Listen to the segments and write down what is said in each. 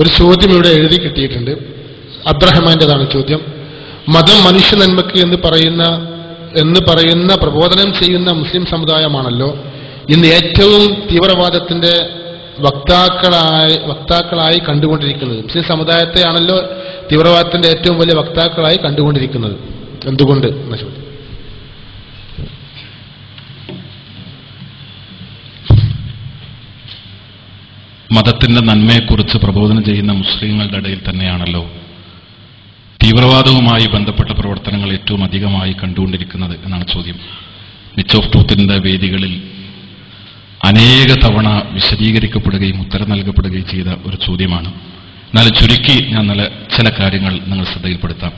ഒരു ചോദ്യം ഇവിടെ എഴുതി കിട്ടിയിട്ടുണ്ട്. അബ്ദുറഹ്മാന്റേതാണ് ചോദ്യം. മതം മനുഷ്യ നന്മയ്ക്ക് എന്ന് പറയുന്ന പ്രബോധനം ചെയ്യുന്ന മുസ്ലിം സമുദായമാണല്ലോ ഇന്ന് ഏറ്റവും തീവ്രവാദത്തിന്റെ വക്താക്കളായി കണ്ടുകൊണ്ടിരിക്കുന്നത്. മുസ്ലിം സമുദായത്തെയാണല്ലോ തീവ്രവാദത്തിന്റെ ഏറ്റവും വലിയ വക്താക്കളായി കണ്ടുകൊണ്ടിരിക്കുന്നത്. എന്തുകൊണ്ട് എന്ന ചോദ്യം. മതത്തിന്റെ നന്മയെക്കുറിച്ച് പ്രബോധനം ചെയ്യുന്ന മുസ്ലിങ്ങളുടെ ഇടയിൽ തന്നെയാണല്ലോ തീവ്രവാദവുമായി ബന്ധപ്പെട്ട പ്രവർത്തനങ്ങൾ ഏറ്റവും അധികമായി കണ്ടുകൊണ്ടിരിക്കുന്നത് എന്നാണ് ചോദ്യം. വിച്ച് ഓഫ് ട്രൂത്തിന്റെ വേദികളിൽ അനേക തവണ വിശദീകരിക്കപ്പെടുകയും ഉത്തരം നൽകപ്പെടുകയും ചെയ്ത ഒരു ചോദ്യമാണ്. എന്നാലും ചുരുക്കി ഞാൻ ചില കാര്യങ്ങൾ നിങ്ങൾ ശ്രദ്ധയിൽപ്പെടുത്താം.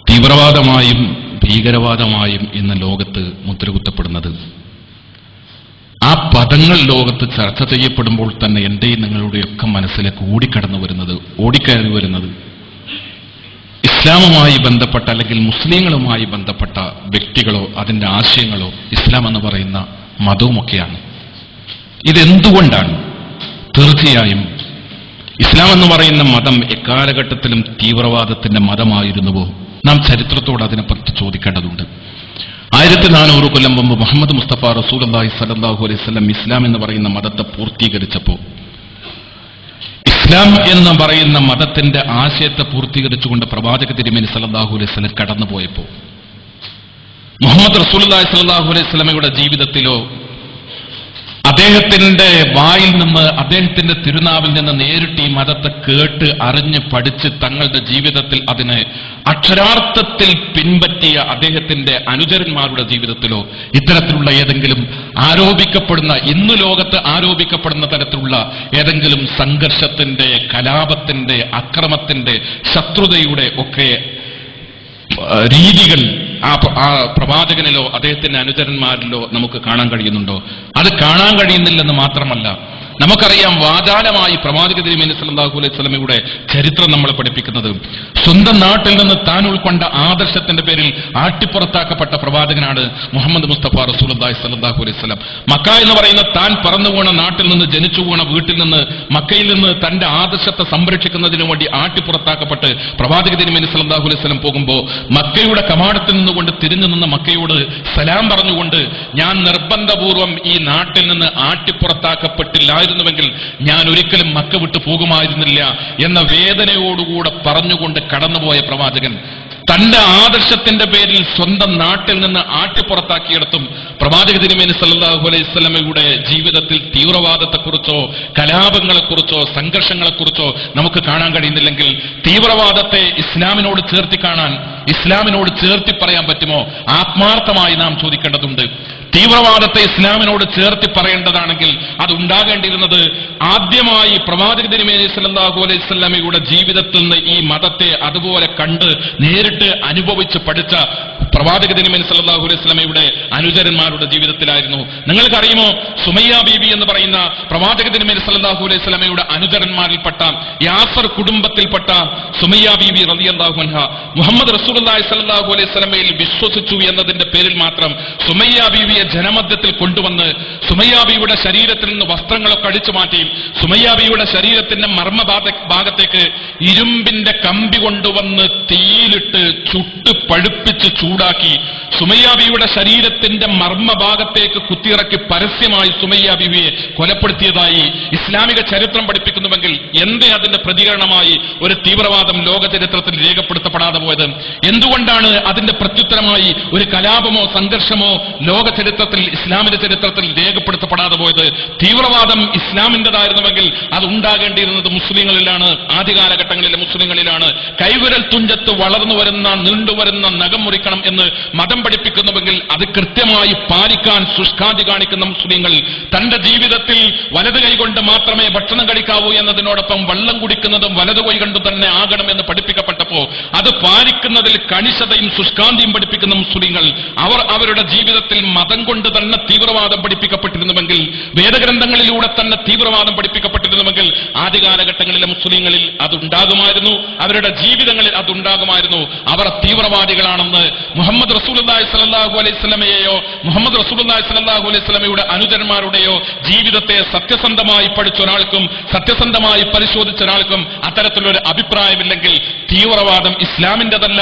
തീവ്രവാദമായും ഭീകരവാദമായും ഇന്ന് ലോകത്ത് മുദ്രകുത്തപ്പെടുന്നത്, ആ പദങ്ങൾ ലോകത്ത് ചർച്ച ചെയ്യപ്പെടുമ്പോൾ തന്നെ എന്റെയും നിങ്ങളുടെയൊക്കെ മനസ്സിലേക്ക് ഓടിക്കയറി വരുന്നത് ഇസ്ലാമുമായി ബന്ധപ്പെട്ട അല്ലെങ്കിൽ മുസ്ലിങ്ങളുമായി ബന്ധപ്പെട്ട വ്യക്തികളോ അതിന്റെ ആശയങ്ങളോ ഇസ്ലാം എന്ന് പറയുന്ന മതവുമൊക്കെയാണ്. ഇതെന്തുകൊണ്ടാണ്? തീർച്ചയായും ഇസ്ലാം എന്ന് പറയുന്ന മതം എക്കാലഘട്ടത്തിലും തീവ്രവാദത്തിന്റെ മതമായിരുന്നുവോ? നാം ചരിത്രത്തോട് അതിനെപ്പറ്റി ചോദിക്കേണ്ടതുണ്ട്. 1400 കൊല്ലം മുമ്പ് മുഹമ്മദ് മുസ്തഫ റസൂലുള്ളാഹി സ്വല്ലല്ലാഹു അലൈഹി വസല്ലം ഇസ്ലാം എന്ന് പറയുന്ന മതത്തെ പൂർത്തീകരിച്ചപ്പോൾ, ഇസ്ലാം എന്ന് പറയുന്ന മതത്തിന്റെ ആശയത്തെ പൂർത്തീകരിച്ചുകൊണ്ട് പ്രവാചക തിരുമേനി സ്വല്ലല്ലാഹു അലൈഹി വസല്ലം കടന്നുപോയപ്പോൾ, മുഹമ്മദ് റസൂലുള്ളാഹി സ്വല്ലല്ലാഹു അലൈഹി വസല്ലമയുടെ ജീവിതത്തിലോ അദ്ദേഹത്തിന്റെ വായിൽ നിന്ന്, അദ്ദേഹത്തിന്റെ തിരുനാവിൽ നിന്ന് നേരിട്ട് ഈ മതത്തെ കേട്ട് അറിഞ്ഞ് പഠിച്ച് തങ്ങളുടെ ജീവിതത്തിൽ അതിനെ അക്ഷരാർത്ഥത്തിൽ പിൻപറ്റിയ അദ്ദേഹത്തിന്റെ അനുചരന്മാരുടെ ജീവിതത്തിലോ ഇത്തരത്തിലുള്ള ഏതെങ്കിലും ഇന്ന് ലോകത്ത് ആരോപിക്കപ്പെടുന്ന തരത്തിലുള്ള ഏതെങ്കിലും സംഘർഷത്തിന്റെ, കലാപത്തിന്റെ, അക്രമത്തിന്റെ, ശത്രുതയുടെ ഒക്കെ രീതികൾ ആ പ്രവാചകനിലോ അദ്ദേഹത്തിന്റെ അനുചരന്മാരിലോ നമുക്ക് കാണാൻ കഴിയുന്നുണ്ടോ? അത് കാണാൻ കഴിയുന്നില്ലെന്ന് മാത്രമല്ല, നമുക്കറിയാം വാചാലമായി പ്രവാചക തിരുമേനി സല്ലല്ലാഹു അലൈഹി വസല്ലമയുടെ ചരിത്രം നമ്മളെ പഠിപ്പിക്കുന്നത് സ്വന്തം നാട്ടിൽ നിന്ന് താൻ ഉൾക്കൊണ്ട ആദർശത്തിന്റെ പേരിൽ ആട്ടിപ്പുറത്താക്കപ്പെട്ട പ്രവാചകനാണ് മുഹമ്മദ് മുസ്തഫ റസൂലുള്ളാഹി സ്വല്ലല്ലാഹു അലൈഹി വസല്ലം. മക്ക എന്ന് പറയുന്ന താൻ പറന്നു വീണ നാട്ടിൽ നിന്ന്, ജനിച്ചു വീണ വീട്ടിൽ നിന്ന്, മക്കയിൽ നിന്ന് തന്റെ ആദർശത്തെ സംരക്ഷിക്കുന്നതിനു വേണ്ടി ആട്ടിപ്പുറത്താക്കപ്പെട്ട് പ്രവാചക തിരുമേനി സല്ലല്ലാഹു അലൈഹി വസല്ലം പോകുമ്പോൾ മക്കയുടെ കവാടത്തിൽ നിന്നുകൊണ്ട് തിരിഞ്ഞു നിന്ന് മക്കയോട് സലാം പറഞ്ഞുകൊണ്ട്, ഞാൻ നിർബന്ധപൂർവം ഈ നാട്ടിൽ നിന്ന് ആട്ടിപ്പുറത്താക്കപ്പെട്ടില്ലായിരുന്നുവെങ്കിൽ ഞാൻ ഒരിക്കലും മക്ക വിട്ടു പോകുമായിരുന്നില്ല എന്ന വേദനയോടുകൂടെ പറഞ്ഞുകൊണ്ട് കടന്നുപോയ പ്രവാചകൻ തന്റെ ആദർശത്തിന്റെ പേരിൽ സ്വന്തം നാട്ടിൽ നിന്ന് ആട്ടിപ്പുറത്താക്കിയിടത്തും പ്രവാചക തിരുമേനി സല്ലല്ലാഹു അലൈഹി വസല്ലമയുടെ ജീവിതത്തിൽ തീവ്രവാദത്തെക്കുറിച്ചോ കലാപങ്ങളെക്കുറിച്ചോ സംഘർഷങ്ങളെക്കുറിച്ചോ നമുക്ക് കാണാൻ കഴിയുന്നില്ലെങ്കിൽ തീവ്രവാദത്തെ ഇസ്ലാമിനോട് ചേർത്തി കാണാൻ, ഇസ്ലാമിനോട് ചേർത്തി പറയാൻ പറ്റുമോ? ആത്മാർത്ഥമായി നാം ചോദിക്കേണ്ടതുണ്ട്. തീവ്രവാദത്തെ ഇസ്ലാമിനോട് ചേർത്തി പറയേണ്ടതാണെങ്കിൽ അതുണ്ടാകേണ്ടിയിരുന്നത് ആദ്യമായി പ്രവാചക തിരുമേനി സല്ലല്ലാഹു അലൈഹി വസല്ലമയുടെ ജീവിതത്തിൽ നിന്ന് ഈ മതത്തെ അതുപോലെ കണ്ട് നേരിട്ട് അനുഭവിച്ച് പഠിച്ച പ്രവാചക തിരുമേനി സല്ലല്ലാഹു അലൈഹി വസല്ലമയുടെ അനുചരന്മാരുടെ ജീവിതത്തിലായിരുന്നു. നിങ്ങൾക്കറിയുമോ, സുമയ്യ ബീബി എന്ന് പറയുന്ന പ്രവാചക തിരുമേനി സല്ലല്ലാഹു അലൈഹി വസല്ലമയുടെ അനുചരന്മാരിൽപ്പെട്ട യാസർ കുടുംബത്തിൽപ്പെട്ട സുമയ്യ ബീബി റളിയല്ലാഹു അൻഹ മുഹമ്മദ് റസൂലുള്ളാഹി സ്വല്ലല്ലാഹു അലൈഹി വസല്ലമയിൽ വിശ്വസിച്ചു എന്നതിന്റെ പേരിൽ മാത്രം സുമയ്യ ബീവിയെ ജനമധ്യത്തിൽ കൊണ്ടുവന്ന് സുമയ്യ ബീവിയുടെ ശരീരത്തിൽ നിന്ന് വസ്ത്രങ്ങളൊക്കെ അടിച്ചു മാറ്റി സുമയ്യ ബീവിയുടെ ശരീരത്തിന്റെ മർമ്മ ഭാഗത്തേക്ക് ഇരുമ്പിന്റെ കമ്പി കൊണ്ടുവന്ന് തീയിലിട്ട് ചുട്ട് പഴുപ്പിച്ച് ചൂടാക്കി സുമയ്യ ബീവിയുടെ ശരീരത്തിന്റെ മർമ്മ ഭാഗത്തേക്ക് കുത്തിയിറക്കി പരസ്യമായി സുമയ്യ ബീവിയെ കൊലപ്പെടുത്തിയതായി ഇസ്ലാമിക ചരിത്രം പഠിപ്പിക്കുന്നുവെങ്കിൽ എന്തേ അതിന്റെ പ്രതികരണമായി ഒരു തീവ്രവാദം ലോക ചരിത്രത്തിൽ രേഖപ്പെടുത്തപ്പെടാതെ പോയത്? എന്തുകൊണ്ടാണ് അതിന്റെ പ്രത്യുത്തരമായി ഒരു കലാപമോ സംഘർഷമോ ലോക ചരിത്രത്തിൽ, ഇസ്ലാമിന്റെ ചരിത്രത്തിൽ രേഖപ്പെടുത്തപ്പെടാതെ പോയത്? തീവ്രവാദം ഇസ്ലാമിന്റേതായിരുന്നുവെങ്കിൽ അത് ഉണ്ടാകേണ്ടിയിരുന്നത് മുസ്ലിങ്ങളിലാണ്, ആദ്യകാലഘട്ടങ്ങളിലെ മുസ്ലിങ്ങളിലാണ്. കൈവിരൽ തുഞ്ചത്ത് വളർന്നു വരുന്ന, നീണ്ടുവരുന്ന നഖം മുറിക്കണം എന്ന് മതം പഠിപ്പിക്കുന്നുവെങ്കിൽ അത് കൃത്യമായി പാലിക്കാൻ ശുഷ്കാന്തി കാണിക്കുന്ന മുസ്ലിങ്ങൾ തന്റെ ജീവിതത്തിൽ വലത് കൈകൊണ്ട് മാത്രമേ ഭക്ഷണം കഴിക്കാവൂ എന്നതിനോടൊപ്പം വെള്ളം കുടിക്കുന്നതും വലത് കൈ കൊണ്ട് തന്നെ ആകണമെന്ന് പഠിപ്പിക്കപ്പെട്ടപ്പോ അത് പാലിക്കുന്നതിൽ കണിശതയും ശുഷ്കാന്തിയും പഠിപ്പിക്കുന്ന മുസ്ലിങ്ങൾ അവരുടെ ജീവിതത്തിൽ മതം കൊണ്ട് തന്നെ തീവ്രവാദം പഠിപ്പിക്കപ്പെട്ടിരുന്നുവെങ്കിൽ, വേദഗ്രന്ഥങ്ങളിലൂടെ തന്നെ തീവ്രവാദം പഠിപ്പിക്കപ്പെട്ടിരുന്നുവെങ്കിൽ ആദ്യകാലഘട്ടങ്ങളിലെ മുസ്ലിങ്ങളിൽ അതുണ്ടാകുമായിരുന്നു, അവരുടെ ജീവിതങ്ങളിൽ അതുണ്ടാകുമായിരുന്നു. അവർ തീവ്രവാദികളാണെന്ന് മുഹമ്മദ് റസൂലുള്ളാഹി സ്വല്ലല്ലാഹു അലൈഹി വസല്ലമയെയോ മുഹമ്മദ് റസൂലുള്ളാഹി സ്വല്ലല്ലാഹു അലൈഹി വസല്ലമയുടെ അനുചരന്മാരുടെയോ ജീവിതത്തെ സത്യസന്ധമായി പഠിച്ച ഒരാൾക്കും സത്യസന്ധമായി പരിശോധിച്ച ഒരാൾക്കും അത്തരത്തിലൊരു അഭിപ്രായമില്ലെങ്കിൽ തീവ്രവാദം ഇസ്ലാമിൻ്റെതല്ല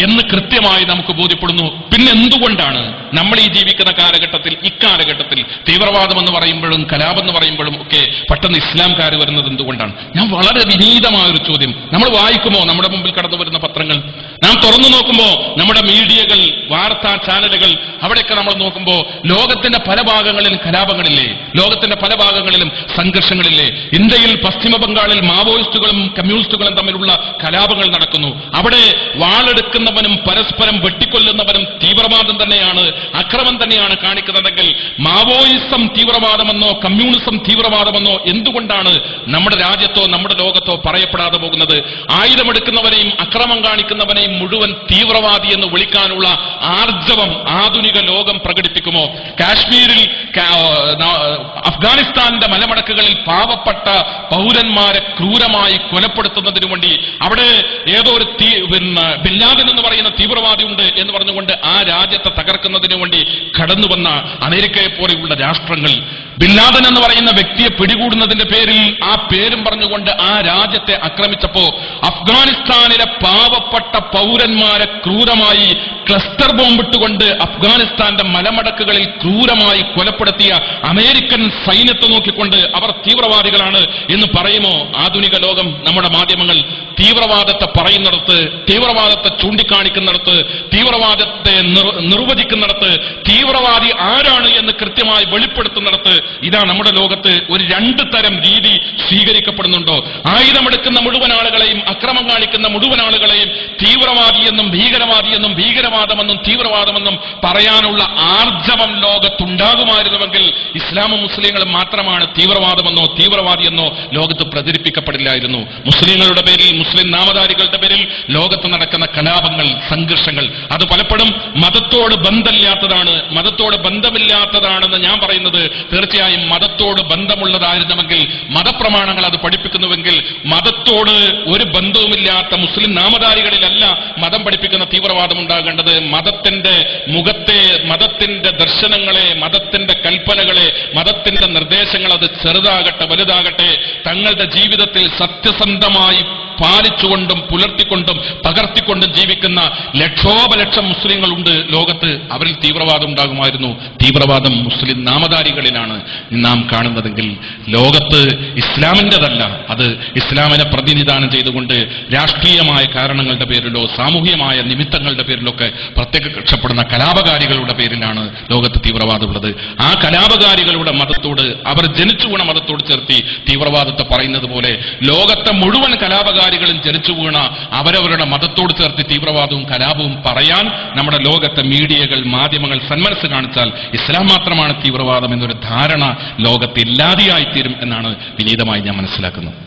എന്ന് കൃത്യമായി നമുക്ക് ബോധ്യപ്പെടുന്നു. പിന്നെ എന്തുകൊണ്ടാണ് നമ്മൾ ഈ ജീവിക്കുന്ന കാലഘട്ടത്തിൽ ഇക്കാലഘട്ടത്തിൽ തീവ്രവാദം എന്ന് പറയുമ്പോഴും കലാപം എന്ന് പറയുമ്പോഴും ഒക്കെ പെട്ടെന്ന് ഇസ്ലാംകാർ വരുന്നത് എന്തുകൊണ്ടാണ്? ഞാൻ വളരെ വിനീതമായൊരു ചോദ്യം. നമ്മൾ വായിക്കുമോ നമ്മുടെ മുമ്പിൽ കടന്നു വരുന്ന പത്രങ്ങൾ? നാം തുറന്നു നോക്കുമ്പോൾ നമ്മുടെ മീഡിയകൾ, വാർത്താ ചാനലുകൾ, അവിടെയൊക്കെ നമ്മൾ നോക്കുമ്പോൾ ലോകത്തിന്റെ പല ഭാഗങ്ങളിലും കലാപങ്ങളില്ലേ? ലോകത്തിന്റെ പല ഭാഗങ്ങളിലും സംഘർഷങ്ങളില്ലേ? ഇന്ത്യയിൽ പശ്ചിമ ബംഗാളിൽ മാവോയിസ്റ്റുകളും കമ്മ്യൂണിസ്റ്റുകളും തമ്മിലുള്ള കലാപങ്ങൾ നടക്കുന്നു. അവിടെ വാളെടുക്കുന്നവനും പരസ്പരം വെട്ടിക്കൊല്ലുന്നവനും തീവ്രവാദം തന്നെയാണ്, അക്രമം തന്നെയാണ് കാണിക്കുന്നതെങ്കിൽ മാവോയിസം തീവ്രവാദമെന്നോ കമ്മ്യൂണിസം തീവ്രവാദമെന്നോ എന്തുകൊണ്ടാണ് നമ്മുടെ രാജ്യത്തോ നമ്മുടെ ലോകത്തോ പറയപ്പെടാതെ പോകുന്നത്? ആയുധമെടുക്കുന്നവനെയും അക്രമം കാണിക്കുന്നവനെയും മുഴുവൻ തീവ്രവാദി എന്ന് വിളിക്കാനുള്ള ആർജവം ആധുനിക ലോകം പ്രകടിപ്പിക്കുമോ? കാശ്മീരിൽ അഫ്ഗാനിസ്ഥാന്റെ മലമടക്കുകളിൽ പാവപ്പെട്ട പൗരന്മാരെ ക്രൂരമായി കൊലപ്പെടുത്തുന്നതിനു വേണ്ടി അവിടെ ഏതോ ഒരു ബിൻ ലാദൻ എന്ന് പറയുന്ന തീവ്രവാദി ഉണ്ട് എന്ന് പറഞ്ഞുകൊണ്ട് ആ രാജ്യത്തെ തകർക്കുന്നതിനു വേണ്ടി കടന്നു വന്ന അമേരിക്കയെ പോലെയുള്ള രാഷ്ട്രങ്ങൾ ബിൻ ലാദൻ എന്ന് പറയുന്ന വ്യക്തിയെ പിടികൂടുന്നതിന്റെ പേരിൽ ആ പേരും പറഞ്ഞുകൊണ്ട് ആ രാജ്യത്തെ ആക്രമിച്ചപ്പോ അഫ്ഗാനിസ്ഥാനിലെ പാവപ്പെട്ട പൗരന്മാരെ ക്രൂരമായി ക്ലസ്റ്റർ ബോംബിട്ടുകൊണ്ട് അഫ്ഗാനിസ്ഥാന്റെ മലമടക്കുകളിൽ ക്രൂരമായി കൊലപ്പെടുത്തിയ അമേരിക്കൻ സൈന്യത്തെ നോക്കിക്കൊണ്ട് അവർ തീവ്രവാദികളാണ് എന്ന് പറയുമോ ആധുനിക ലോകം? നമ്മുടെ മാധ്യമങ്ങൾ തീവ്രവാദത്തെ പറയുന്നിടത്ത്, തീവ്രവാദത്തെ ചൂണ്ടിക്കാണിക്കുന്നിടത്ത്, തീവ്രവാദത്തെ നിർവചിക്കുന്നിടത്ത്, തീവ്രവാദി ആരാണ് എന്ന് കൃത്യമായി വെളിപ്പെടുത്തുന്നിടത്ത് ഇതാ നമ്മുടെ ലോകത്ത് ഒരു രണ്ട് തരം രീതി സ്വീകരിക്കപ്പെടുന്നുണ്ടോ? ആയുധമെടുക്കുന്ന മുഴുവൻ ആളുകളെയും, അക്രമം കാണിക്കുന്ന മുഴുവൻ ആളുകളെയും തീവ്രവാദിയെന്നും ഭീകരവാദിയെന്നും ഭീകരവാദമെന്നും തീവ്രവാദമെന്നും പറയാനുള്ള ആർജവം ലോകത്തുണ്ടാകുമായിരുന്നുവെങ്കിൽ ഇസ്ലാമും മുസ്ലിങ്ങളും മാത്രമാണ് തീവ്രവാദമെന്നോ തീവ്രവാദിയെന്നോ ലോകത്ത് പ്രചരിപ്പിക്കപ്പെടില്ലായിരുന്നു. മുസ്ലിങ്ങളുടെ പേരിൽ, മുസ്ലിം നാമധാരികളുടെ പേരിൽ ലോകത്ത് നടക്കുന്ന കലാപങ്ങൾ, സംഘർഷങ്ങൾ അത് പലപ്പോഴും മതത്തോട് ബന്ധമില്ലാത്തതാണ്. മതത്തോട് ബന്ധമില്ലാത്തതാണെന്ന് ഞാൻ പറയുന്നത് തീർച്ചയായും മതത്തോട് ബന്ധമുള്ളതായിരുന്നുവെങ്കിൽ, മതപ്രമാണങ്ങൾ അത് പഠിപ്പിക്കുന്നുവെങ്കിൽ, മതത്തോട് ഒരു ബന്ധവുമില്ലാത്ത മുസ്ലിം നാമധാരികളിലല്ല മതം പഠിപ്പിക്കുന്ന തീവ്രവാദം ഉണ്ടാകേണ്ടത്. മതത്തിന്റെ മുഖത്തെ, മതത്തിന്റെ ദർശനങ്ങളെ, മതത്തിന്റെ കൽപ്പനകളെ, മതത്തിന്റെ നിർദ്ദേശങ്ങൾ അത് ചെറുതാകട്ടെ വലുതാകട്ടെ തങ്ങളുടെ ജീവിതത്തിൽ സത്യസന്ധമായി പാലിച്ചുകൊണ്ടും പുലർത്തിക്കൊണ്ടും പകർത്തിക്കൊണ്ടും ജീവിക്കുന്ന ലക്ഷോപലക്ഷം മുസ്ലിങ്ങളുണ്ട് ലോകത്ത്. അവരിൽ തീവ്രവാദം ഉണ്ടാകുമായിരുന്നു. തീവ്രവാദം മുസ്ലിം നാമധാരികളിലാണ് നാം കാണുന്നതെങ്കിൽ ലോകത്ത് ഇസ്ലാമിൻ്റെതല്ല, അത് ഇസ്ലാമിനെ പ്രതിനിധാനം ചെയ്തുകൊണ്ട് രാഷ്ട്രീയമായ കാരണങ്ങളുടെ പേരിലോ സാമൂഹികമായ നിമിത്തങ്ങളുടെ പേരിലൊക്കെ പ്രത്യക്ഷപ്പെടുന്ന കലാപകാരികളുടെ പേരിലാണ് ലോകത്ത് തീവ്രവാദമുള്ളത്. ആ കലാപകാരികളുടെ മതത്തോട്, അവർ ജനിച്ചു വീണ മതത്തോട് ചേർത്തി തീവ്രവാദത്തെ പറയുന്നത് പോലെ ലോകത്തെ മുഴുവൻ കലാപകാരികളും ജനിച്ചു വീണ അവരവരുടെ മതത്തോട് ചേർത്ത് തീവ്രവാദവും കലാപവും പറയാൻ നമ്മുടെ ലോകത്തെ മീഡിയകൾ, മാധ്യമങ്ങൾ സന്മനസ് കാണിച്ചാൽ ഇസ്ലാം മാത്രമാണ് തീവ്രവാദം എന്നൊരു ധാരണ ലോകത്ത് ഇല്ലാതെയായിത്തീരും എന്നാണ് വിനീതമായി ഞാൻ മനസ്സിലാക്കുന്നത്.